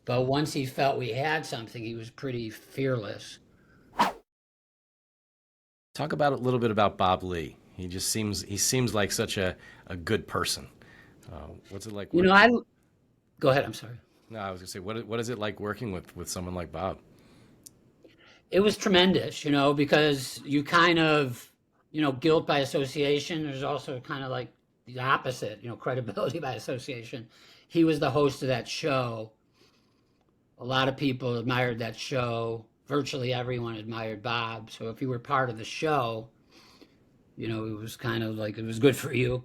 But once he felt we had something, he was pretty fearless. Talk about a little bit about Bob Ley. He seems like such a good person. What's it like You know, working? I go ahead. I'm sorry. No, I was gonna say, what is it like working with someone like Bob? It was tremendous, because you kind of, guilt by association. There's also kind of like the opposite, credibility by association. He was the host of that show. A lot of people admired that show. Virtually everyone admired Bob. So if you were part of the show, it was kind of like it was good for you,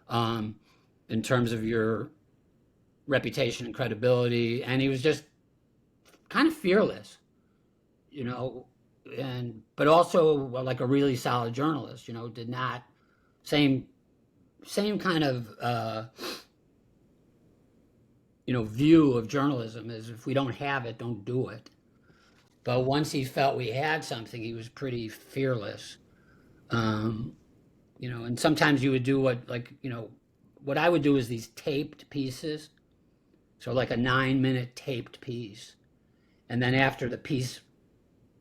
um, in terms of your reputation and credibility. And he was just kind of fearless, you know, and but also, well, like a really solid journalist. Did not same same kind of view of journalism is if we don't have it, don't do it. But once he felt we had something, he was pretty fearless. Um, and sometimes you would do what I would do is these taped pieces. So like a 9-minute taped piece. And then after the piece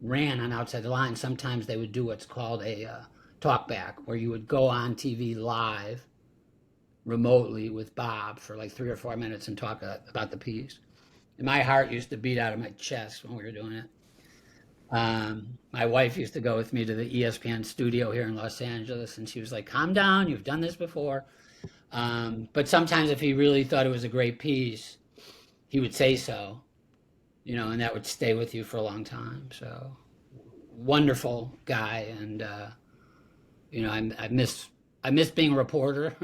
ran on Outside the Line, sometimes they would do what's called a talk back, where you would go on TV live remotely with Bob for like 3 or 4 minutes and talk about the piece. And my heart used to beat out of my chest when we were doing it. My wife used to go with me to the ESPN studio here in Los Angeles, and she was like, "Calm down, you've done this before." But sometimes, if he really thought it was a great piece, he would say so, and that would stay with you for a long time. So, wonderful guy, and I miss being a reporter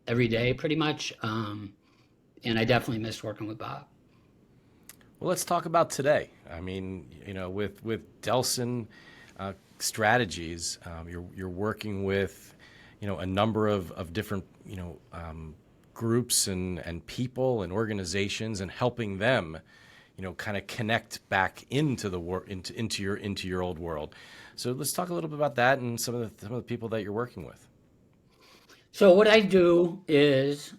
every day, pretty much, and I definitely miss working with Bob. Well, let's talk about today. I mean, with Delsohn strategies, you're working with, a number of different, groups and people and organizations, and helping them, kind of connect back into the into your old world. So let's talk a little bit about that and some of the people that you're working with. So what I do is,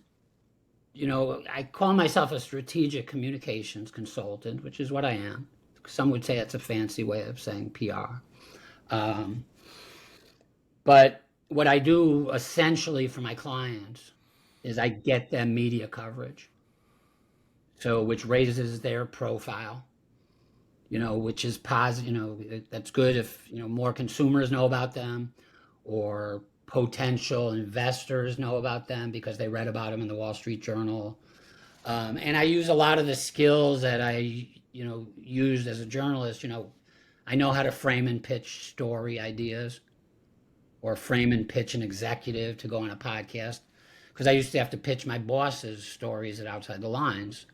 I call myself a strategic communications consultant, which is what I am. Some would say it's a fancy way of saying PR. Um, but what I do essentially for my clients is I get them media coverage. So which raises their profile, which is positive, that's good if, more consumers know about them, or potential investors know about them because they read about them in the Wall Street Journal. And I use a lot of the skills that I, used as a journalist. I know how to frame and pitch story ideas, or frame and pitch an executive to go on a podcast, because I used to have to pitch my boss's stories at Outside the Lines.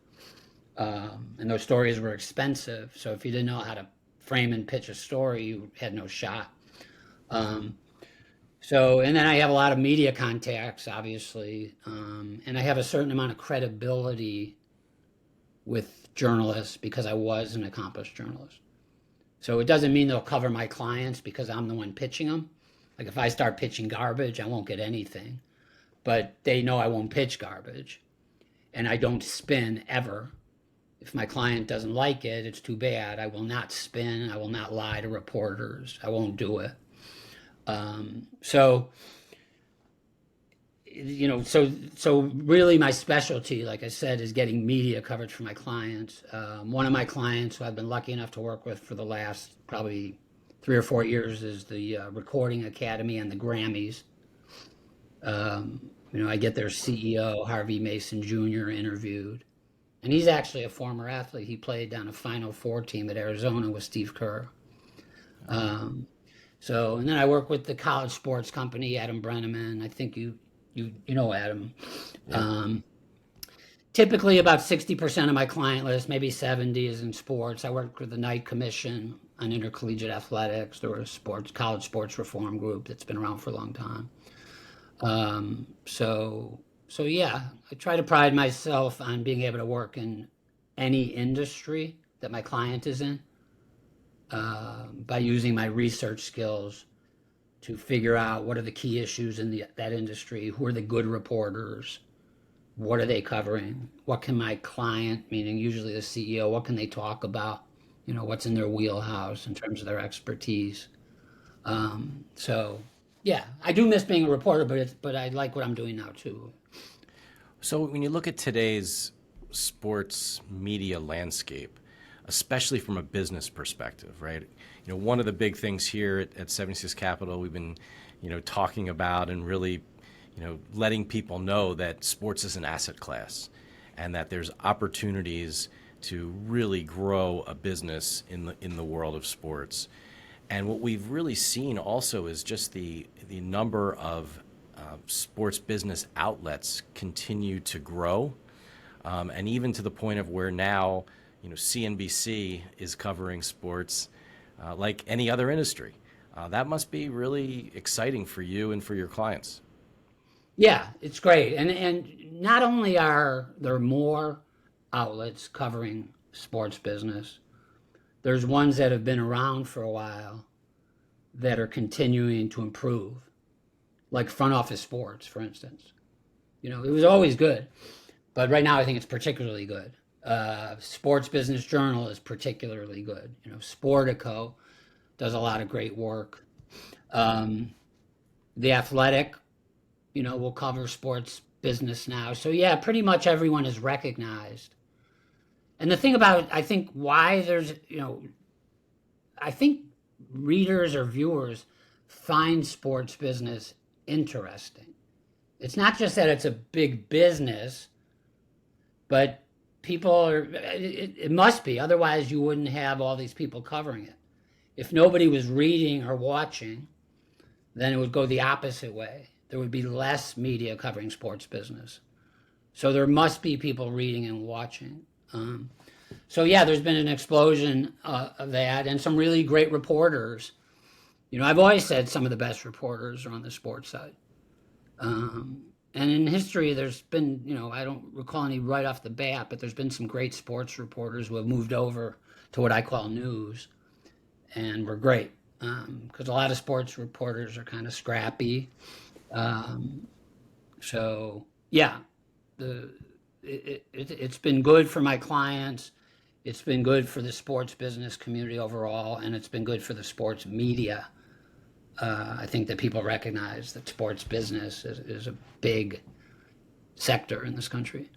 And those stories were expensive. So if you didn't know how to frame and pitch a story, you had no shot. Um, and then I have a lot of media contacts, obviously, and I have a certain amount of credibility with journalists because I was an accomplished journalist. So it doesn't mean they'll cover my clients because I'm the one pitching them. Like if I start pitching garbage, I won't get anything. But they know I won't pitch garbage, and I don't spin ever. If my client doesn't like it, it's too bad. I will not spin. I will not lie to reporters. I won't do it. So so really my specialty, like I said, is getting media coverage for my clients. One of my clients who I've been lucky enough to work with for the last probably 3 or 4 years is the Recording Academy and the Grammys. I get their CEO, Harvey Mason Jr., interviewed. And he's actually a former athlete. He played on a Final Four team at Arizona with Steve Kerr. Um, and then I work with the college sports company, Adam Brenneman. I think you know Adam. Yeah. Um, Typically about 60% of my client list, maybe 70, is in sports. I work with the Knight Commission on Intercollegiate Athletics. They're a college sports reform group that's been around for a long time. Um, so yeah, I try to pride myself on being able to work in any industry that my client is in, by using my research skills to figure out what are the key issues in that industry, who are the good reporters, What are they covering? What can my client, meaning usually the CEO, what can they talk about? You know, what's in their wheelhouse in terms of their expertise. So yeah, I do miss being a reporter, but I like what I'm doing now too. So when you look at today's sports media landscape, especially from a business perspective, right? You know, one of the big things here at 76 Capital, we've been, talking about and really, letting people know that sports is an asset class and that there's opportunities to really grow a business in the world of sports. And what we've really seen also is just the number of sports business outlets continue to grow, and even to the point of where now, CNBC is covering sports like any other industry. That must be really exciting for you and for your clients. Yeah, it's great. And not only are there more outlets covering sports business, there's ones that have been around for a while that are continuing to improve, like Front Office Sports, for instance. You know, it was always good, but right now I think it's particularly good. Sports Business Journal is particularly good. You know, Sportico does a lot of great work. Um, the Athletic, will cover sports business now. So yeah, pretty much everyone is recognized. And the thing about, I think, why there's, I think readers or viewers find sports business interesting. It's not just that it's a big business, but people are, it must be. Otherwise, you wouldn't have all these people covering it. If nobody was reading or watching, then it would go the opposite way. There would be less media covering sports business. So there must be people reading and watching. So yeah, there's been an explosion of that, and some really great reporters. I've always said some of the best reporters are on the sports side. And in history, there's been, I don't recall any right off the bat, but there's been some great sports reporters who have moved over to what I call news, and were great. Because a lot of sports reporters are kind of scrappy. Um, so yeah, it's been good for my clients. It's been good for the sports business community overall, and it's been good for the sports media. I think that people recognize that sports business is a big sector in this country.